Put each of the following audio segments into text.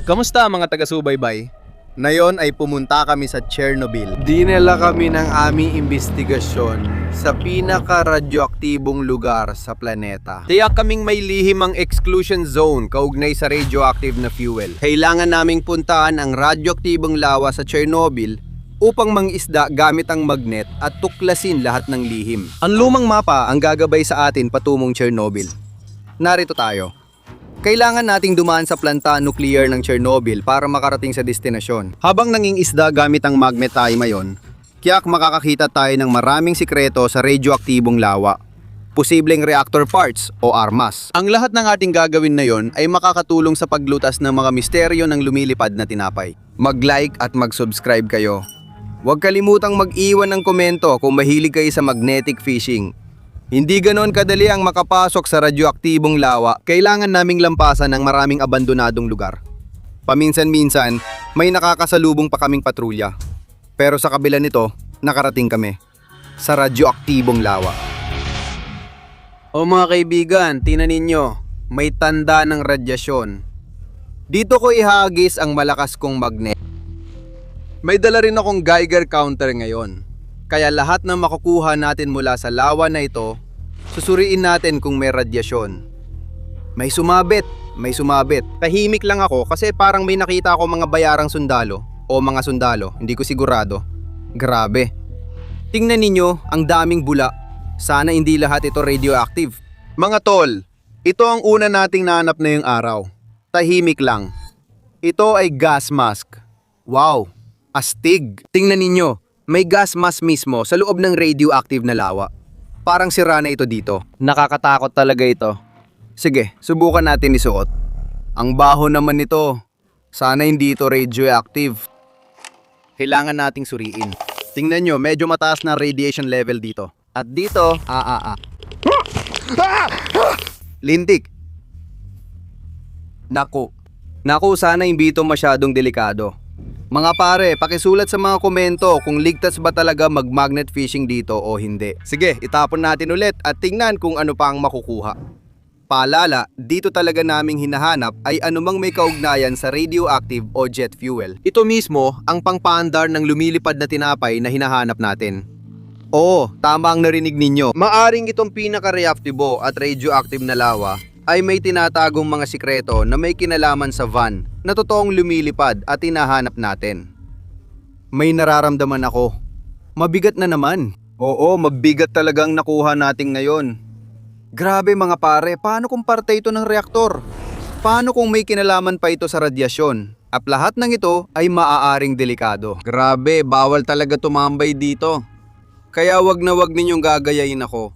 Kamusta mga taga-subaybay? Ngayon ay pumunta kami sa Chernobyl. Dinala kami ng aming investigasyon sa pinaka-radyoaktibong lugar sa planeta. Tiyak kaming may lihim ang exclusion zone kaugnay sa radioactive na fuel. Kailangan naming puntahan ang radyoaktibong lawa sa Chernobyl upang mangisda gamit ang magnet at tuklasin lahat ng lihim. Ang lumang mapa ang gagabay sa atin patungong Chernobyl. Narito tayo. Kailangan nating dumaan sa planta nuclear ng Chernobyl para makarating sa destinasyon. Habang nangingisda gamit ang magnet tayo ngayon, kiyak makakakita tayo ng maraming sikreto sa radioaktibong lawa. Posibleng reactor parts o armas. Ang lahat ng ating gagawin na yon ay makakatulong sa paglutas ng mga misteryo ng lumilipad na tinapay. Mag-like at mag-subscribe kayo. Huwag kalimutang mag-iwan ng komento kung mahilig kayo sa magnetic fishing. Hindi ganon kadali ang makapasok sa radyoaktibong lawa. Kailangan naming lampasan ng maraming abandonadong lugar. Paminsan-minsan, may nakakasalubong pa kaming patrulya. Pero sa kabila nito, nakarating kami sa radyoaktibong lawa. O mga kaibigan, tingnan ninyo, may tanda ng radyasyon. Dito ko ihagis ang malakas kong magnet. May dala rin akong Geiger counter ngayon. Kaya lahat ng makukuha natin mula sa lawa na ito, susuriin natin kung may radyasyon. May sumabit. Tahimik lang ako kasi parang may nakita ako mga bayarang sundalo o mga sundalo, hindi ko sigurado. Grabe. Tingnan ninyo, ang daming bula. Sana hindi lahat ito radioactive. Mga tol, ito ang una nating nahanap na yung araw. Tahimik lang. Ito ay gas mask. Wow, astig. Tingnan ninyo. May gas mask mismo sa loob ng radioactive na lawa. Parang sira na ito dito. Nakakatakot talaga ito. Sige, subukan natin isuot. Ang baho naman nito. Sana hindi ito radioactive. Kailangan nating suriin. Tingnan nyo, medyo mataas na radiation level dito. At dito, lintik. Naku, sana hindi ito masyadong delikado. Mga pare, pakisulat sa mga komento kung ligtas ba talaga mag-magnet fishing dito o hindi. Sige, itapon natin ulit at tingnan kung ano pa ang makukuha. Paalala, dito talaga naming hinahanap ay anumang may kaugnayan sa radioactive o jet fuel. Ito mismo ang pangpaandar ng lumilipad na tinapay na hinahanap natin. Oo, tama ang narinig ninyo. Maaring itong pinaka-reactibo at radioactive na lawa ay may tinatagong mga sikreto na may kinalaman sa van na totoong lumilipad at hinahanap natin. May nararamdaman ako. Mabigat na naman. Oo, mabigat talagang nakuha natin ngayon. Grabe mga pare, paano kung parte ito ng reaktor? Paano kung may kinalaman pa ito sa radyasyon? At lahat ng ito ay maaaring delikado. Grabe, bawal talaga tumambay dito. Kaya wag na wag ninyong gagayain ako.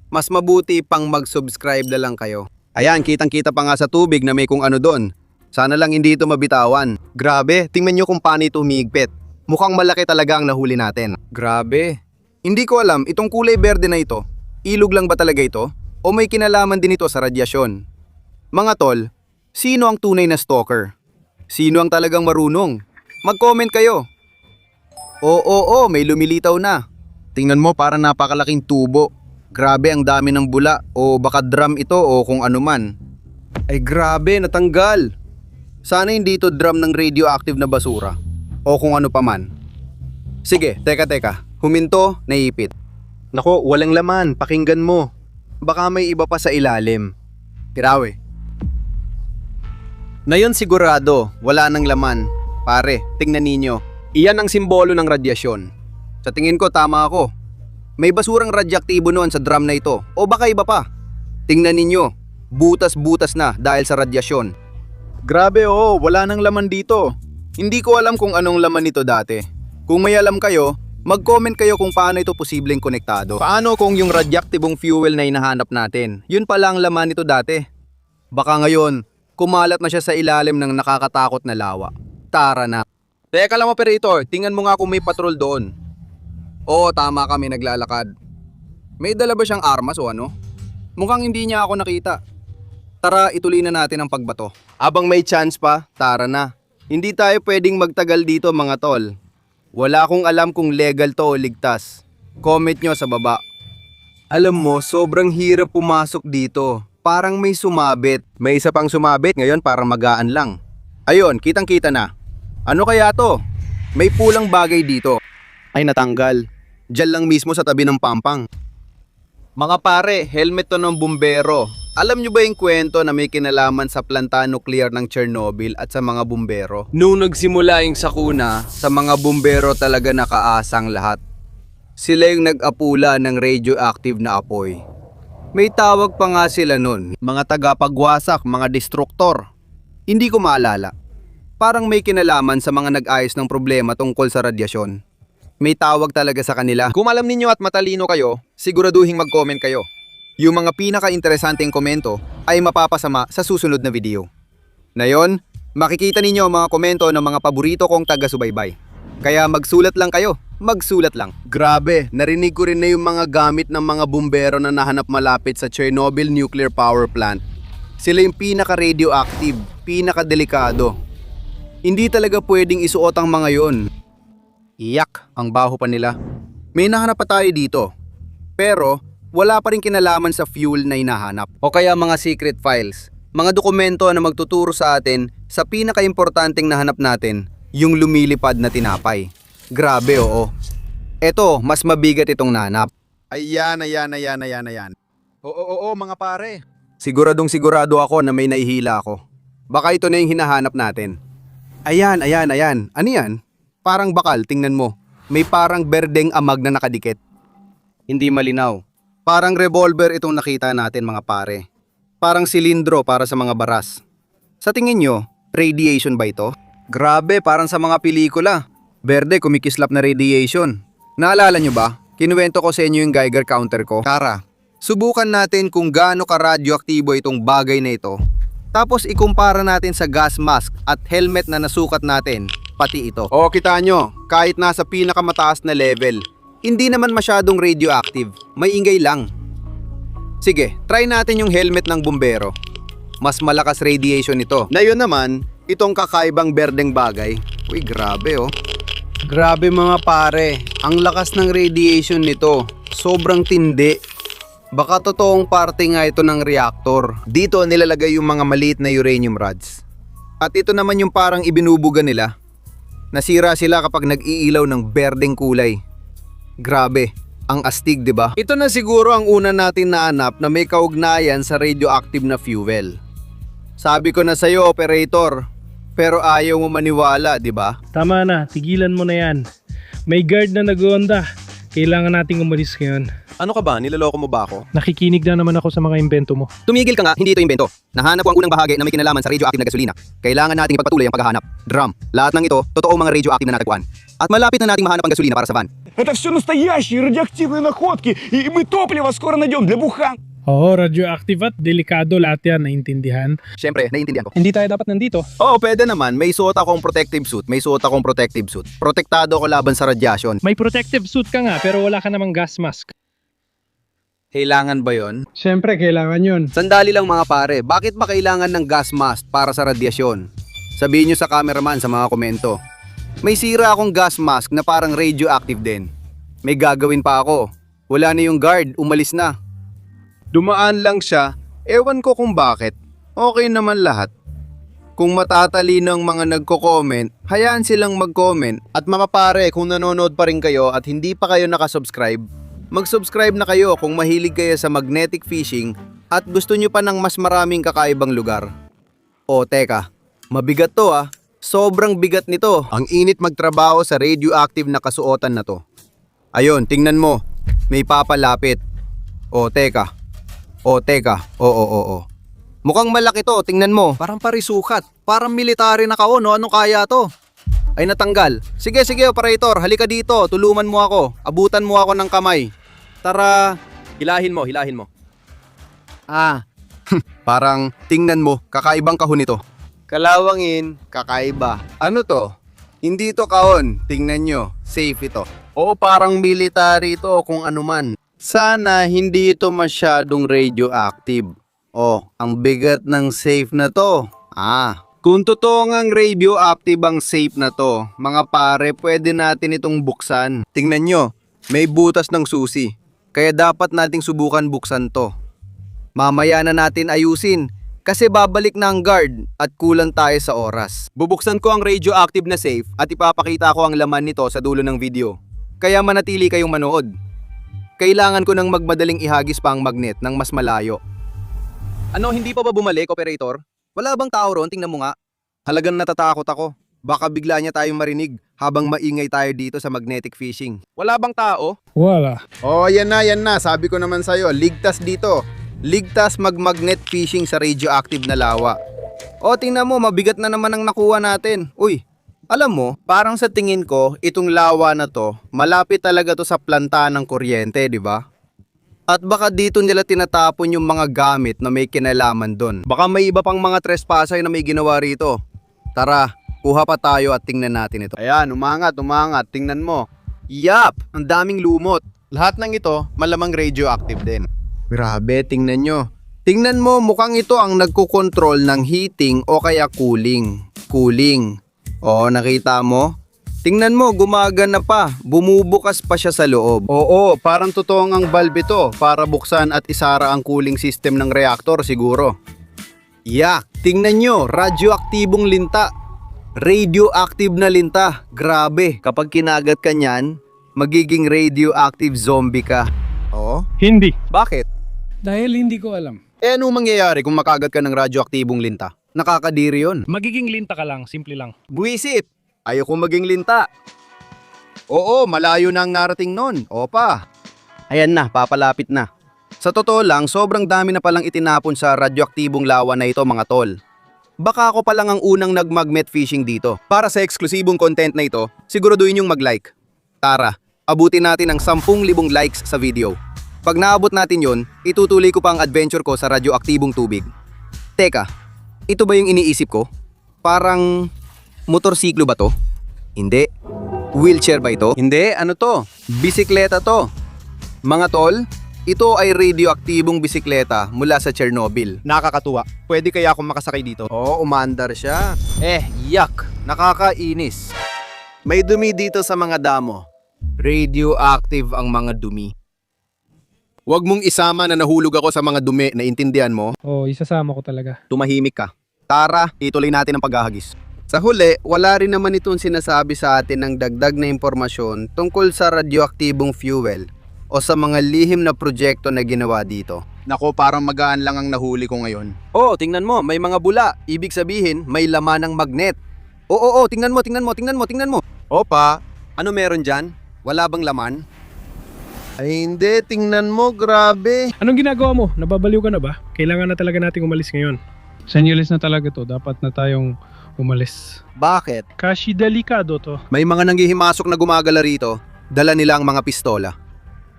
Mas mabuti pang mag-subscribe na lang kayo. Ayan, kitang-kita pa nga sa tubig na may kung ano doon. Sana lang hindi ito mabitawan. Grabe, tingnan nyo kung paano ito humigpit. Mukhang malaki talaga ang nahuli natin. Grabe. Hindi ko alam, itong kulay berde na ito, ilog lang ba talaga ito? O may kinalaman din ito sa radyasyon? Mga tol, sino ang tunay na stalker? Sino ang talagang marunong? Mag-comment kayo. Oo, may lumilitaw na. Tingnan mo, parang napakalaking tubo. Grabe, ang dami ng bula o baka drum ito o kung ano man. Ay grabe, natanggal. Sana hindi ito drum ng radioactive na basura o kung ano pa man. Sige, teka. Huminto, naipit. Nako, walang laman, pakinggan mo. Baka may iba pa sa ilalim. Pirawe. Ngayon sigurado, wala nang laman. Pare, tingnan ninyo. Iyan ang simbolo ng radyasyon. Sa tingin ko, tama ako. May basurang radyoaktibo noon sa drum na ito o baka iba pa. Tingnan ninyo, butas-butas na dahil sa radyasyon. Grabe wala nang laman dito. Hindi ko alam kung anong laman nito dati. Kung may alam kayo, mag-comment kayo kung paano ito posibleng konektado. Paano kung yung radyoaktibong fuel na hinahanap natin, yun pala ang laman nito dati? Baka ngayon, kumalat na siya sa ilalim ng nakakatakot na lawa. Tara na. Teka lang operator, tingnan mo nga kung may patrol doon. Oo, tama kami naglalakad. May dala ba siyang armas o ano? Mukhang hindi niya ako nakita. Tara, ituloy na natin ang pagbato. Abang may chance pa, tara na. Hindi tayo pwedeng magtagal dito mga tol. Wala akong alam kung legal to o ligtas. Comment nyo sa baba. Alam mo, sobrang hirap pumasok dito. Parang may sumabit. May isa pang sumabit, ngayon parang magaan lang. Ayun, kitang-kita na. Ano kaya to? May pulang bagay dito. Ay natanggal. Diyan lang mismo sa tabi ng pampang. Mga pare, helmet to ng bumbero. Alam nyo ba yung kwento na may kinalaman sa planta nuklear ng Chernobyl at sa mga bumbero? Nung nagsimula yung sakuna, sa mga bumbero talaga nakaasang lahat. Sila yung nag-apula ng radioactive na apoy. May tawag pa nga sila nun, mga tagapagwasak, mga destruktor. Hindi ko maalala. Parang may kinalaman sa mga nag-ayos ng problema tungkol sa radyasyon. May tawag talaga sa kanila. Kung alam ninyo at matalino kayo, siguraduhin mag-comment kayo. Yung mga pinaka-interesanteng komento ay mapapasama sa susunod na video. Ngayon, makikita ninyo ang mga komento ng mga paborito kong taga-subaybay. Kaya magsulat lang kayo, magsulat lang. Grabe, narinig ko rin na yung mga gamit ng mga bumbero na nahanap malapit sa Chernobyl Nuclear Power Plant. Sila yung pinaka-radioactive, pinaka-delikado. Hindi talaga pwedeng isuot ang mga yon. Iyak, ang baho pa nila. May nahanap pa tayo dito. Pero, wala pa rin kinalaman sa fuel na hinahanap. O kaya mga secret files, mga dokumento na magtuturo sa atin sa pinaka-importanteng nahanap natin, yung lumilipad na tinapay. Grabe, oo. Eto, mas mabigat itong nahanap. Ayan. Oo, mga pare. Siguradong sigurado ako na may naihila ako. Baka ito na yung hinahanap natin. Ayan. Ano yan? Parang bakal, tingnan mo. May parang berdeng amag na nakadikit. Hindi malinaw. Parang revolver itong nakita natin mga pare. Parang silindro para sa mga baras. Sa tingin nyo, radiation ba ito? Grabe, parang sa mga pelikula. Berde, kumikislap na radiation. Naalala nyo ba? Kinuwento ko sa inyo yung Geiger counter ko. Tara, subukan natin kung gaano ka-radioaktibo itong bagay na ito. Tapos ikumpara natin sa gas mask at helmet na nasukat natin, pati ito. O kita nyo, kahit nasa pinakamataas na level, hindi naman masyadong radioactive, may ingay lang. Sige, try natin yung helmet ng bumbero. Mas malakas radiation ito. Na yun naman, itong kakaibang berdeng bagay. Uy, grabe oh. Grabe mga pare, ang lakas ng radiation nito. Sobrang tindi. Baka totoong parte nga ito ng reactor. Dito nilalagay yung mga maliit na uranium rods. At ito naman yung parang ibinubuga nila. Nasira sila kapag nag-iilaw ng berdeng kulay. Grabe, ang astig 'di ba? Ito na siguro ang una natin naanap na may kaugnayan sa radioactive na fuel. Sabi ko na sa'yo, operator, pero ayaw mo maniwala, 'di ba? Tama na, tigilan mo na yan. May guard na nag-uonda. Kailangan nating umalis ngayon. Ano ka ba? Niloloko mo ba ako? Nakikinig na naman ako sa mga imbento mo. Tumigil ka nga, hindi ito imbento. Nahanap ko ang unang bahagi na may kinalaman sa radioactive na gasolina. Kailangan nating ipagpatuloy ang paghahanap. Drum. Lahat ng ito, totoong mga radioactive na natagpuan. At malapit na nating mahanap ang gasolina para sa van. Это все настоящие радиоактивные находки, и мы топливо скоро найдем для буханки. Oo, radioactive at delikado lahat yan, naintindihan. Siyempre, naiintindihan ko. Hindi tayo dapat nandito. Oo, pwede naman. May suot akong protective suit. Protektado ako laban sa radyasyon. May protective suit ka nga, pero wala ka namang gas mask. Kailangan ba yon? Siyempre, kailangan yun. Sandali lang mga pare, bakit ba kailangan ng gas mask para sa radyasyon? Sabihin nyo sa cameraman sa mga komento. May sira akong gas mask na parang radioactive din. May gagawin pa ako. Wala na yung guard, umalis na. Dumaan lang siya, ewan ko kung bakit. Okay naman lahat. Kung matatalino ang mga nagko-comment, hayaan silang mag-comment. At mga pare, kung nanonood pa rin kayo at hindi pa kayo nakasubscribe, mag-subscribe na kayo kung mahilig kayo sa magnetic fishing at gusto nyo pa ng mas maraming kakaibang lugar. O teka, mabigat to ah. Sobrang bigat nito. Ang init magtrabaho sa radioactive na kasuotan na to. Ayun, tingnan mo. May papalapit. O teka. Oo. Mukhang malaki to, tingnan mo. Parang parisukat. Parang military na kaon, no? Anong kaya to? Ay natanggal. Sige, operator, halika dito. Tulungan mo ako. Abutan mo ako ng kamay. Tara. Hilahin mo. Parang tingnan mo, kakaibang kahon ito. Kalawangin, kakaiba. Ano to? Hindi to kahon. Tingnan nyo, safe ito. Oo, parang military ito kung ano man. Sana hindi ito masyadong radioactive. Oh, ang bigat ng safe na to. Kung totoo ngang radioactive ang safe na to, mga pare, pwede natin itong buksan. Tingnan nyo, may butas ng susi. Kaya dapat nating subukan buksan to. Mamaya na natin ayusin. Kasi babalik na ang guard at kulang tayo sa oras. Bubuksan ko ang radioactive na safe at ipapakita ko ang laman nito sa dulo ng video. Kaya manatili kayong manood. Kailangan ko nang magmadaling ihagis pa ang magnet ng mas malayo. Ano, hindi pa ba bumalik, operator? Wala bang tao ron? Tingnan mo nga. Halagang natatakot ako. Baka bigla niya tayong marinig habang maingay tayo dito sa magnetic fishing. Wala bang tao? Wala. Oh, yan na. Sabi ko naman sa'yo, ligtas dito. Ligtas mag-magnet fishing sa radioactive na lawa. O, tingnan mo, mabigat na naman ang nakuha natin. Uy, alam mo, parang sa tingin ko, itong lawa na to, malapit talaga to sa planta ng kuryente, di ba? At baka dito nila tinatapon yung mga gamit na may kinalaman doon. Baka may iba pang mga trespasser na may ginawa rito. Tara, kuha pa tayo at tingnan natin ito. Ayan, umangat. Tingnan mo. Yap! Ang daming lumot. Lahat ng ito, malamang radioactive din. Grabe, tingnan nyo. Tingnan mo, mukhang ito ang nagkukontrol ng heating o kaya cooling. O, nakita mo? Tingnan mo, gumagana pa. Bumubukas pa siya sa loob. Oo, parang totoong ang valve ito para buksan at isara ang cooling system ng reactor siguro. Yak! Tingnan nyo, radioaktibong linta. Radioactive na linta. Grabe, kapag kinagat ka niyan, magiging radioactive zombie ka. Oo? Hindi. Bakit? Dahil hindi ko alam. Ano mangyayari kung makagat ka ng radioaktibong linta? Nakakadiri yun. Magiging linta ka lang, simple lang. Buwisit! Ayoko maging linta. Oo, malayo na ang narating nun. Opa. Ayan na, papalapit na. Sa totoo lang, sobrang dami na palang itinapon sa radioaktibong lawa na ito mga tol. Baka ako pa lang ang unang nag-magnet fishing dito. Para sa eksklusibong content na ito, siguraduhin yung mag-like. Tara, abutin natin ang 10,000 likes sa video. Pag naabot natin yon, itutuloy ko pa ang adventure ko sa radioaktibong tubig. Teka, ito ba yung iniisip ko? Parang motorsiklo ba to? Hindi. Wheelchair ba ito? Hindi, ano to? Bisikleta to. Mga tol, ito ay radioaktibong bisikleta mula sa Chernobyl. Nakakatuwa. Pwede kaya akong makasakay dito? Oo, umandar siya. Yak! Nakakainis. May dumi dito sa mga damo. Radioactive ang mga dumi. Huwag mong isama na nahulog ako sa mga dumi, naintindihan mo? Oo, isasama ko talaga. Tumahimik ka. Tara, ituloy natin ang paghahagis. Sa huli, wala rin naman itong sinasabi sa atin ng dagdag na impormasyon tungkol sa radioaktibong fuel o sa mga lihim na proyekto na ginawa dito. Nako, parang magaan lang ang nahuli ko ngayon. Oo, tingnan mo, may mga bula. Ibig sabihin, may laman ng magnet. Oo, tingnan mo. Opa, ano meron dyan? Wala bang laman? Ay hindi, tingnan mo, grabe. Anong ginagawa mo? Nababaliw ka na ba? Kailangan na talaga nating umalis ngayon. Senyoles na talaga to. Dapat na tayong umalis. Bakit? Kasi delikado to. May mga nanghihimasok na gumagala rito. Dala nila ang mga pistola.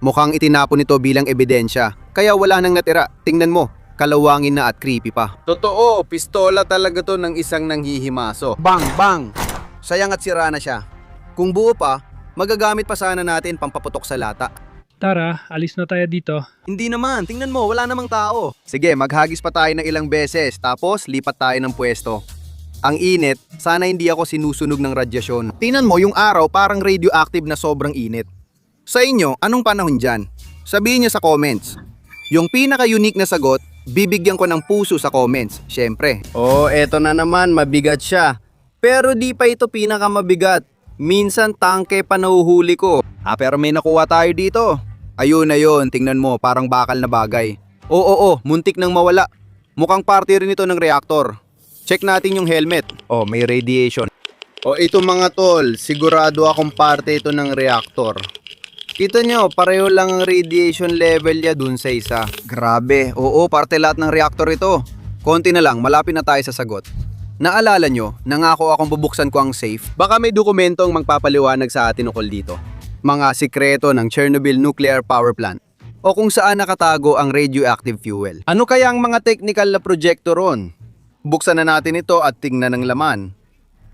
Mukhang itinapon ito bilang ebidensya. Kaya wala nang natira. Tingnan mo, kalawangin na at creepy pa. Totoo, pistola talaga to ng isang nanghihimasok. Bang! Sayang at sira na siya. Kung buo pa, magagamit pa sana natin pampaputok sa lata. Tara, alis na tayo dito. Hindi naman, tingnan mo, wala namang tao. Sige, maghagis pa tayo ng ilang beses, tapos lipat tayo ng pwesto. Ang init, sana hindi ako sinusunog ng radyasyon. Tingnan mo, yung araw parang radioactive na sobrang init. Sa inyo, anong panahon dyan? Sabihin nyo sa comments. Yung pinaka-unique na sagot, bibigyan ko ng puso sa comments, syempre. Oh, eto na naman, mabigat siya. Pero di pa ito pinaka-mabigat. Minsan tangke pa nahuhuli ko. Pero may nakuha tayo dito. Ayun, tingnan mo, parang bakal na bagay. Oo, muntik nang mawala. Mukhang parte rin ito ng reactor. Check natin yung helmet. Oh, may radiation. Ito mga tol, sigurado akong parte ito ng reactor. Kita nyo, pareho lang ang radiation level niya dun sa isa. Grabe, oo, parte lahat ng reactor ito. Konti na lang, malapit na tayo sa sagot. Naalala nyo, nangako akong bubuksan ko ang safe. Baka may dokumentong magpapaliwanag sa atin ukol dito. Mga sikreto ng Chernobyl Nuclear Power Plant. O kung saan nakatago ang radioactive fuel. Ano kaya ang mga technical na proyekto ron? Buksan na natin ito at tingnan ng laman.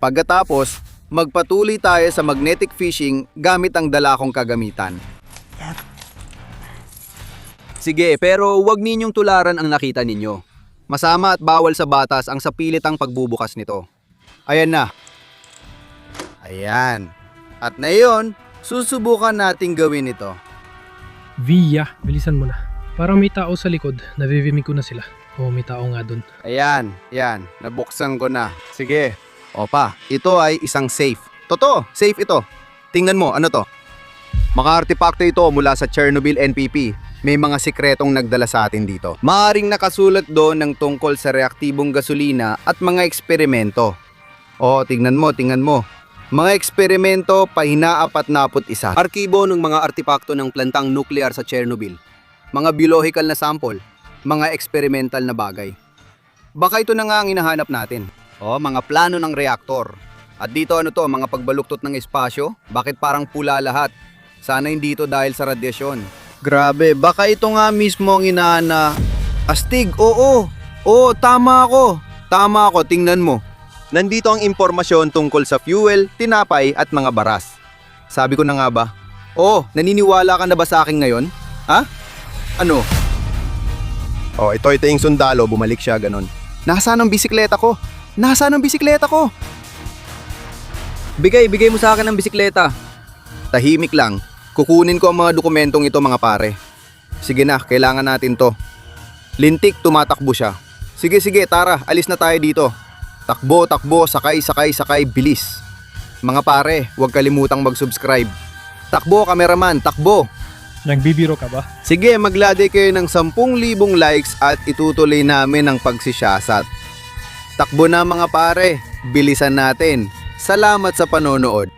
Pagkatapos, magpatuloy tayo sa magnetic fishing gamit ang dala kong kagamitan. Sige, pero huwag ninyong tularan ang nakita ninyo. Masama at bawal sa batas ang sapilitang pagbubukas nito. Ayan na. Ayan. At ngayon, susubukan nating gawin ito. Via, bilisan mo na. Parang may tao sa likod. Navivimig ko na sila. Oo, may tao nga dun. Ayan, yan. Nabuksan ko na. Sige. Opa, ito ay isang safe. Totoo, safe ito. Tingnan mo, ano to? Mga artepakto ito mula sa Chernobyl NPP. May mga sikretong nagdala sa atin dito. Maaring nakasulat doon ng tungkol sa reaktibong gasolina at mga eksperimento. Oh, tingnan mo, tingnan mo. Mga eksperimento pahina-41. Arkibo ng mga artepakto ng plantang nuclear sa Chernobyl. Mga biological na sample, mga experimental na bagay. Baka ito na nga ang hinahanap natin. Oh, mga plano ng reaktor. At dito ano to, mga pagbaluktot ng espasyo? Bakit parang pula lahat? Sana hindi ito dahil sa radyasyon. Grabe, baka ito nga mismo ang inaana. Astig, oo. Oo, tama ako, tingnan mo. Nandito ang impormasyon tungkol sa fuel, tinapay at mga baras. Sabi ko na nga ba? Oh, naniniwala ka na ba sa akin ngayon? Ha? Ano? Oh, ito yung sundalo, bumalik siya, ganon. Nasaan ang bisikleta ko? Bigay mo sa akin ang bisikleta. Tahimik lang. Kukunin ko ang mga dokumentong ito, mga pare. Sige na, kailangan natin to. Lintik, tumatakbo siya. Sige, tara, alis na tayo dito. Takbo, sakay, bilis. Mga pare, huwag kalimutang mag-subscribe. Takbo, kameraman, takbo. Nagbibiro ka ba? Sige, maglagay kayo ng 10,000 likes at itutuloy namin ang pagsisyasat. Takbo na mga pare, bilisan natin. Salamat sa panonood.